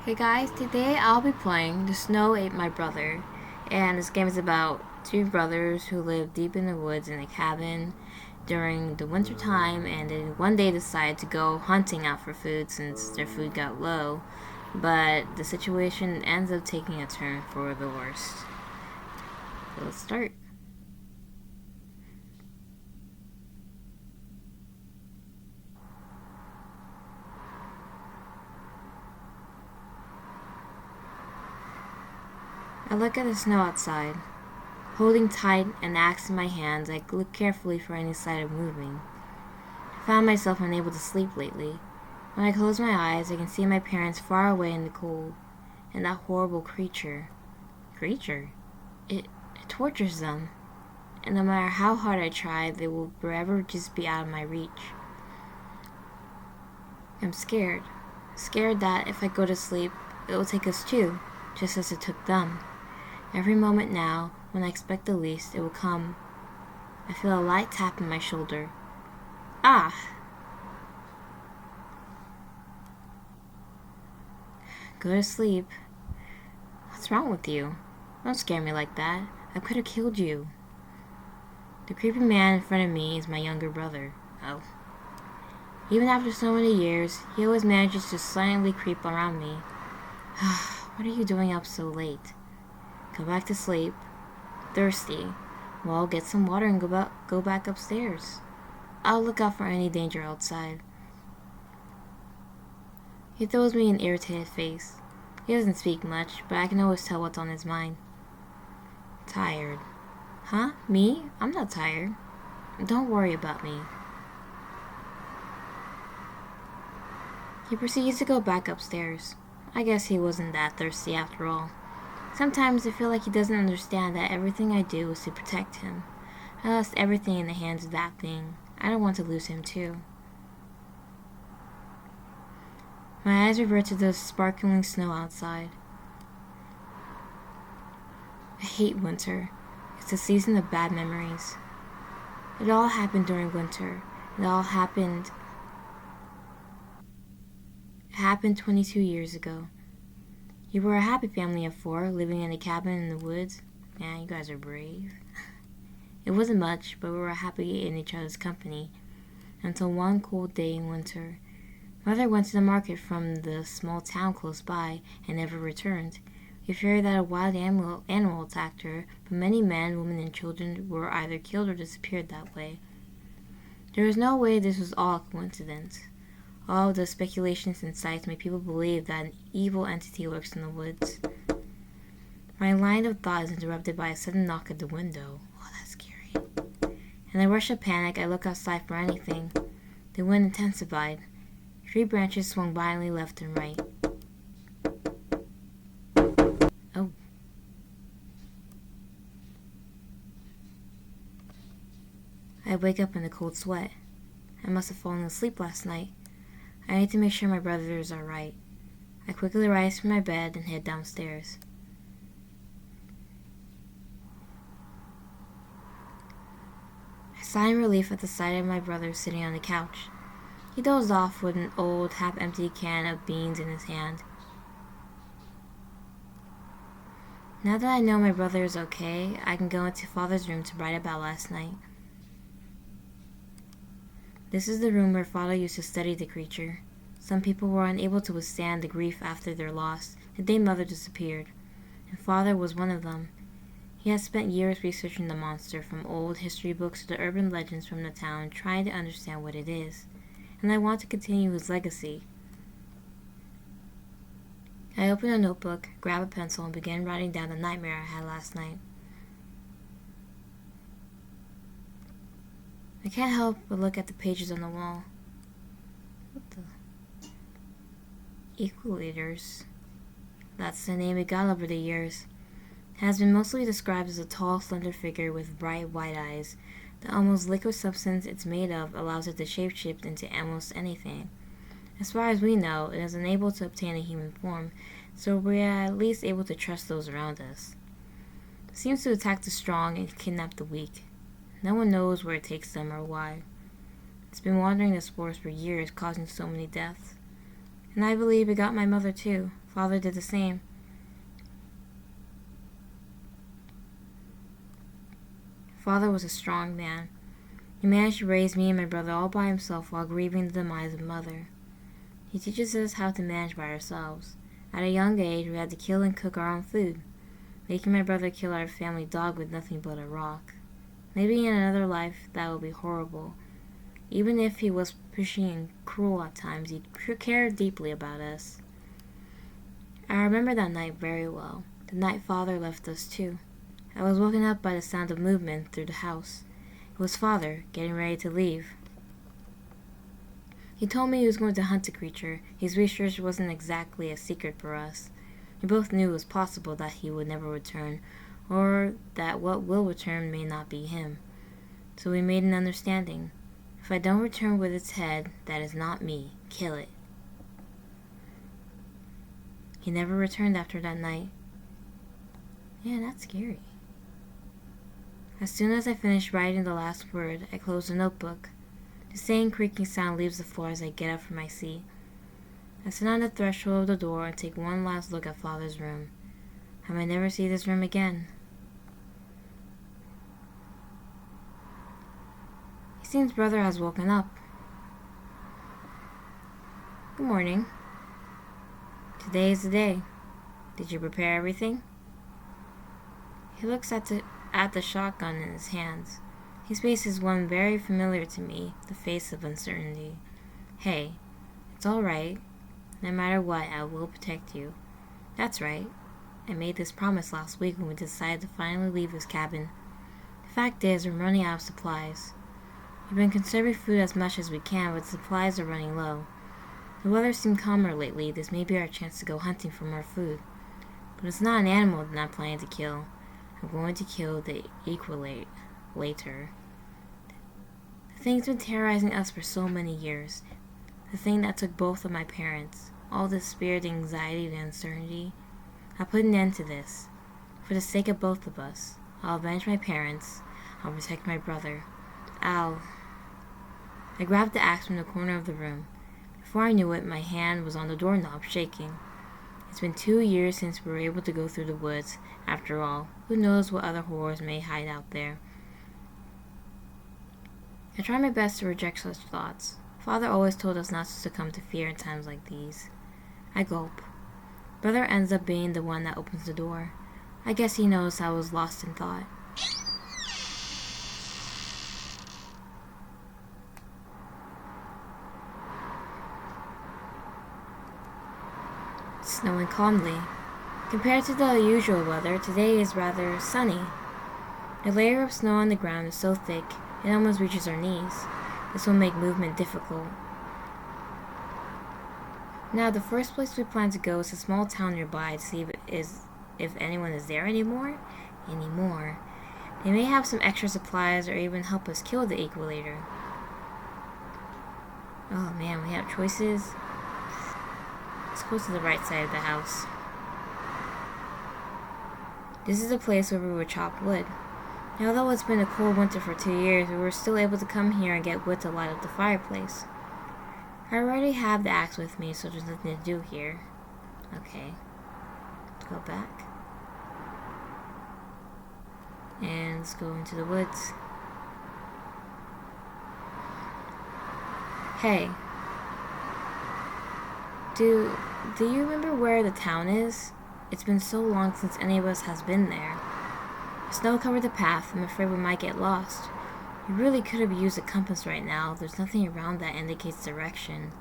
Hey guys, today I'll be playing The Snow Ate My Brother. And this game is about two brothers who live deep in the woods in a cabin during the winter time, and then one day decide to go hunting out for food since their food got low. But the situation ends up taking a turn for the worst. So let's start. I look at the snow outside. Holding tight an axe in my hands, I look carefully for any sign of moving. I found myself unable to sleep lately. When I close my eyes, I can see my parents far away in the cold, and that horrible creature. Creature? It tortures them, and no matter how hard I try, they will forever just be out of my reach. I'm scared. Scared that if I go to sleep, it will take us too, just as it took them. Every moment now, when I expect the least, it will come. I feel a light tap on my shoulder. Ah! Go to sleep. What's wrong with you? Don't scare me like that. I could have killed you. The creepy man in front of me is my younger brother. Oh. Even after so many years, he always manages to silently creep around me. What are you doing up so late? Go back to sleep. Thirsty? Well, get some water and go back upstairs. I'll look out for any danger outside. He throws me an irritated face. He doesn't speak much, but I can always tell what's on his mind. Tired. Huh? Me? I'm not tired. Don't worry about me. He proceeds to go back upstairs. I guess he wasn't that thirsty after all. Sometimes I feel like he doesn't understand that everything I do is to protect him. I lost everything in the hands of that thing. I don't want to lose him too. My eyes revert to the sparkling snow outside. I hate winter. It's a season of bad memories. It all happened during winter. It happened 22 years ago. You were a happy family of four, living in a cabin in the woods. Yeah, you guys are brave. It wasn't much, but we were happy in each other's company. Until one cold day in winter. Mother went to the market from the small town close by and never returned. We feared that a wild animal attacked her, but many men, women, and children were either killed or disappeared that way. There was no way this was all a coincidence. All of the speculations and sights made people believe that an evil entity lurks in the woods. My line of thought is interrupted by a sudden knock at the window. Oh, that's scary. In a rush of panic, I look outside for anything. The wind intensified. Tree branches swung violently left and right. Oh. I wake up in a cold sweat. I must have fallen asleep last night. I need to make sure my brothers are right. I quickly rise from my bed and head downstairs. I sigh in relief at the sight of my brother sitting on the couch. He dozed off with an old, half-empty can of beans in his hand. Now that I know my brother is okay, I can go into Father's room to write about last night. This is the room where Father used to study the creature. Some people were unable to withstand the grief after their loss, the day Mother disappeared, and Father was one of them. He had spent years researching the monster, from old history books to the urban legends from the town, trying to understand what it is. And I want to continue his legacy. I open a notebook, grab a pencil, and begin writing down the nightmare I had last night. I can't help but look at the pages on the wall. What the? Equilators. That's the name it got over the years. It has been mostly described as a tall, slender figure with bright white eyes. The almost liquid substance it's made of allows it to shapeshift into almost anything. As far as we know, it is unable to obtain a human form, so we are at least able to trust those around us. It seems to attack the strong and kidnap the weak. No one knows where it takes them or why. It's been wandering the spores for years, causing so many deaths. And I believe it got my mother too, Father did the same. Father was a strong man. He managed to raise me and my brother all by himself while grieving the demise of Mother. He teaches us how to manage by ourselves. At a young age, we had to kill and cook our own food, making my brother kill our family dog with nothing but a rock. Maybe in another life that would be horrible. Even if he was pushy and cruel at times, he cared deeply about us. I remember that night very well. The night Father left us too. I was woken up by the sound of movement through the house. It was Father, getting ready to leave. He told me he was going to hunt the creature. His research wasn't exactly a secret for us. We both knew it was possible that he would never return, or that what will return may not be him. So we made an understanding. If I don't return with its head, that is not me. Kill it. He never returned after that night. Yeah, that's scary. As soon as I finished writing the last word, I closed the notebook. The same creaking sound leaves the floor as I get up from my seat. I sit on the threshold of the door and take one last look at Father's room. I might never see this room again. It seems Brother has woken up. Good morning. Today is the day. Did you prepare everything? He looks at the shotgun in his hands. His face is one very familiar to me, the face of uncertainty. Hey, it's all right. No matter what, I will protect you. That's right. I made this promise last week when we decided to finally leave this cabin. The fact is, we're running out of supplies. We've been conserving food as much as we can, but the supplies are running low. The weather seemed calmer lately. This may be our chance to go hunting for more food. But it's not an animal that I'm planning to kill. I'm going to kill the equalator. The thing's been terrorizing us for so many years. The thing that took both of my parents. All the spirit, anxiety, and uncertainty. I'll put an end to this. For the sake of both of us. I'll avenge my parents. I'll protect my brother. I grabbed the axe from the corner of the room. Before I knew it, my hand was on the doorknob, shaking. It's been 2 years since we were able to go through the woods. After all, who knows what other horrors may hide out there. I try my best to reject such thoughts. Father always told us not to succumb to fear in times like these. I gulp. Brother ends up being the one that opens the door. I guess he knows I was lost in thought. It's snowing calmly. Compared to the usual weather, today is rather sunny. A layer of snow on the ground is so thick it almost reaches our knees. This will make movement difficult. Now, the first place we plan to go is a small town nearby to see if anyone is there anymore. They may have some extra supplies or even help us kill the equalator. Oh man, we have choices. Let's go to the right side of the house. This is the place where we would chop wood. And although it's been a cold winter for 2 years, we were still able to come here and get wood to light up the fireplace. I already have the axe with me, so there's nothing to do here. Okay. Let's go back. And let's go into the woods. Hey. Do you remember where the town is? It's been so long since any of us has been there. The snow covered the path. I'm afraid we might get lost. We really could have used a compass right now. There's nothing around that indicates direction.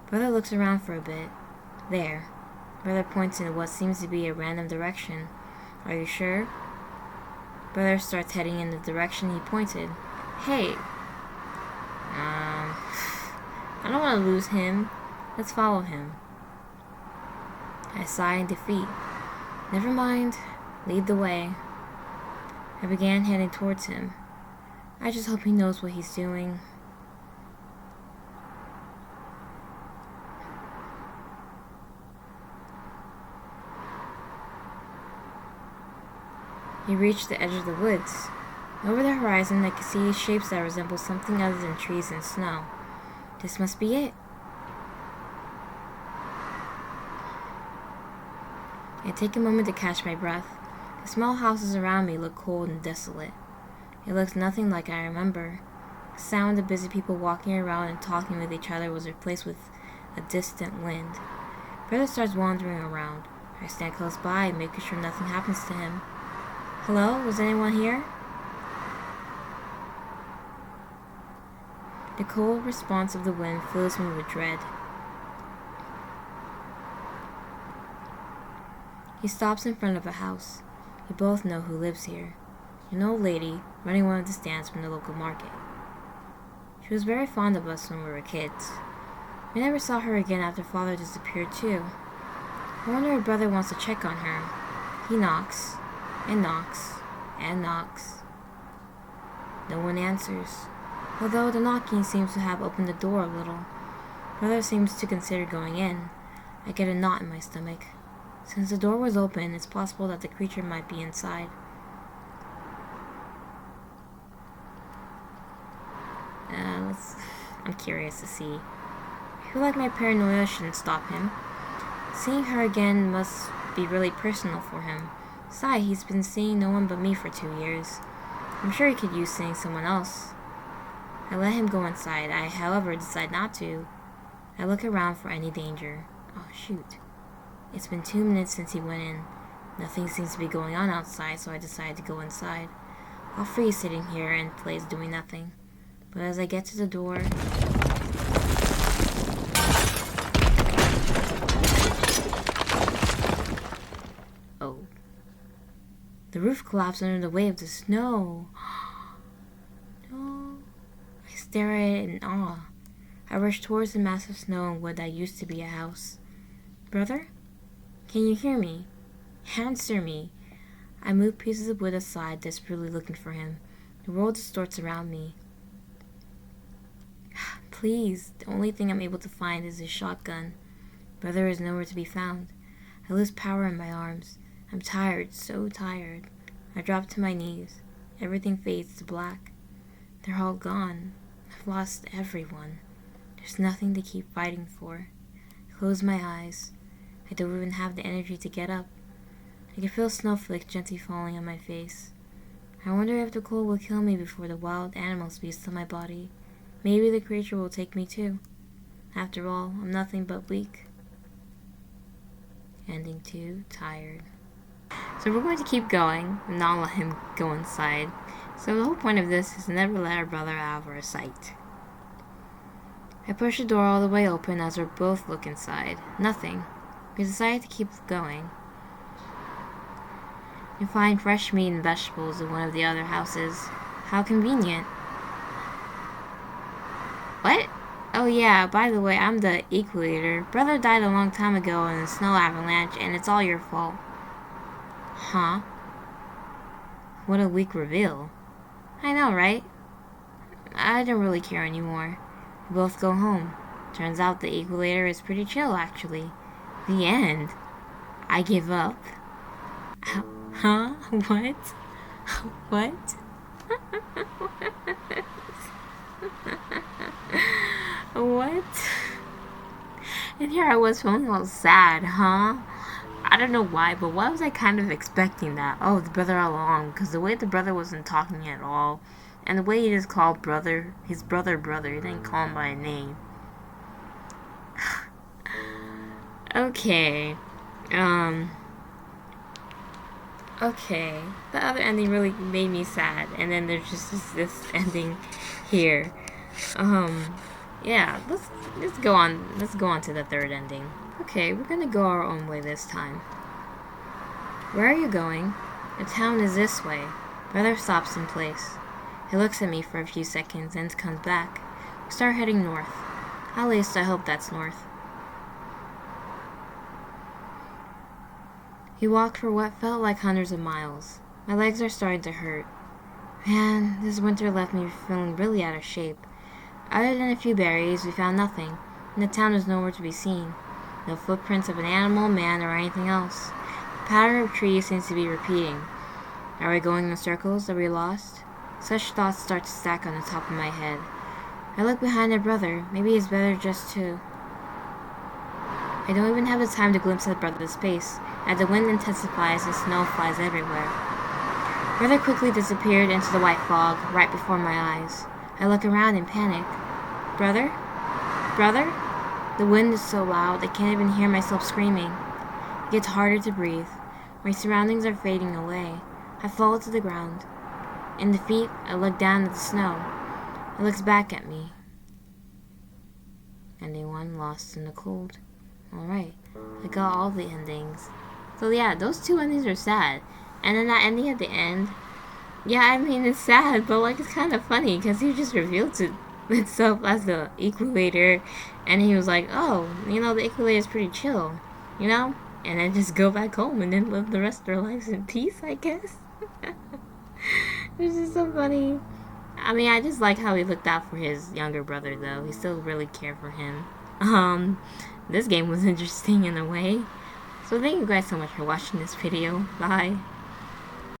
Brother looks around for a bit. There. Brother points in what seems to be a random direction. Are you sure? Brother starts heading in the direction he pointed. Hey. I don't want to lose him. Let's follow him. I sigh in defeat. Never mind. Lead the way. I began heading towards him. I just hope he knows what he's doing. He reached the edge of the woods. Over the horizon, I could see shapes that resembled something other than trees and snow. This must be it. I take a moment to catch my breath. The small houses around me look cold and desolate. It looks nothing like I remember. The sound of busy people walking around and talking with each other was replaced with a distant wind. Brother starts wandering around. I stand close by, making sure nothing happens to him. Hello? Was anyone here? The cold response of the wind fills me with dread. He stops in front of a house. We both know who lives here. An old lady running one of the stands from the local market. She was very fond of us when we were kids. We never saw her again after Father disappeared too. I wonder if Brother wants to check on her. He knocks, and knocks, and knocks. No one answers, although the knocking seems to have opened the door a little. Brother seems to consider going in. I get a knot in my stomach. Since the door was open, it's possible that the creature might be inside. I'm curious to see. I feel like my paranoia shouldn't stop him. Seeing her again must be really personal for him. Besides, he's been seeing no one but me for 2 years. I'm sure he could use seeing someone else. I let him go inside. I, however, decide not to. I look around for any danger. Oh, shoot. It's been 2 minutes since he went in. Nothing seems to be going on outside, so I decide to go inside. I'll freeze sitting here and plays doing nothing. But as I get to the door... Oh. The roof collapsed under the weight of the snow. No. I stare at it in awe. I rush towards the massive snow and wood that used to be a house. Brother? Can you hear me? Answer me. I move pieces of wood aside, desperately looking for him. The world distorts around me. Please, the only thing I'm able to find is his shotgun. Brother is nowhere to be found. I lose power in my arms. I'm tired, so tired. I drop to my knees. Everything fades to black. They're all gone. I've lost everyone. There's nothing to keep fighting for. I close my eyes. I don't even have the energy to get up. I can feel snowflakes gently falling on my face. I wonder if the cold will kill me before the wild animals feast on my body. Maybe the creature will take me too. After all, I'm nothing but weak. Ending 2, tired. So we're going to keep going and not let him go inside. So the whole point of this is to never let our brother out of our sight. I push the door all the way open as we both look inside. Nothing. We decided to keep going. You find fresh meat and vegetables in one of the other houses. How convenient. What? Oh yeah, by the way, I'm the equalizer. Brother died a long time ago in a snow avalanche, and it's all your fault. Huh? What a weak reveal. I know, right? I don't really care anymore. We both go home. Turns out the equalizer is pretty chill, actually. The end. I give up. Huh? What? What? What? And here I was feeling all sad, huh? I don't know why, but why was I kind of expecting that? Oh, the brother all along, because the way the brother wasn't talking at all, and the way he just called brother, his brother, he didn't call him by a name. Okay. Okay. The other ending really made me sad, and then there's just this ending here. Yeah, let's go on. Let's go on to the third ending. Okay, we're gonna go our own way this time. Where are you going? The town is this way. Brother stops in place. He looks at me for a few seconds, then comes back. We start heading north. At least I hope that's north. He walked for what felt like hundreds of miles. My legs are starting to hurt. Man, this winter left me feeling really out of shape. Other than a few berries, we found nothing, and the town is nowhere to be seen. No footprints of an animal, man, or anything else. The pattern of trees seems to be repeating. Are we going in circles? Are we lost? Such thoughts start to stack on the top of my head. I look behind my brother. Maybe it's better just to... I don't even have the time to glimpse at brother's face. As the wind intensifies and snow flies everywhere. Brother quickly disappeared into the white fog right before my eyes. I look around in panic. Brother? Brother? The wind is so loud I can't even hear myself screaming. It gets harder to breathe. My surroundings are fading away. I fall to the ground. In defeat, I look down at the snow. It looks back at me. Ending 1, Lost in the Cold. Alright, I got all the endings. So yeah, those 2 endings are sad. And then that ending at the end, yeah, I mean, it's sad, but like, it's kind of funny, because he just revealed itself as the Equalator, and he was like, oh, you know, the Equalator is pretty chill, you know? And then just go back home and then live the rest of their lives in peace, I guess. It's just so funny. I mean, I just like how he looked out for his younger brother, though. He still really cared for him. This game was interesting in a way. So thank you guys so much for watching this video. Bye.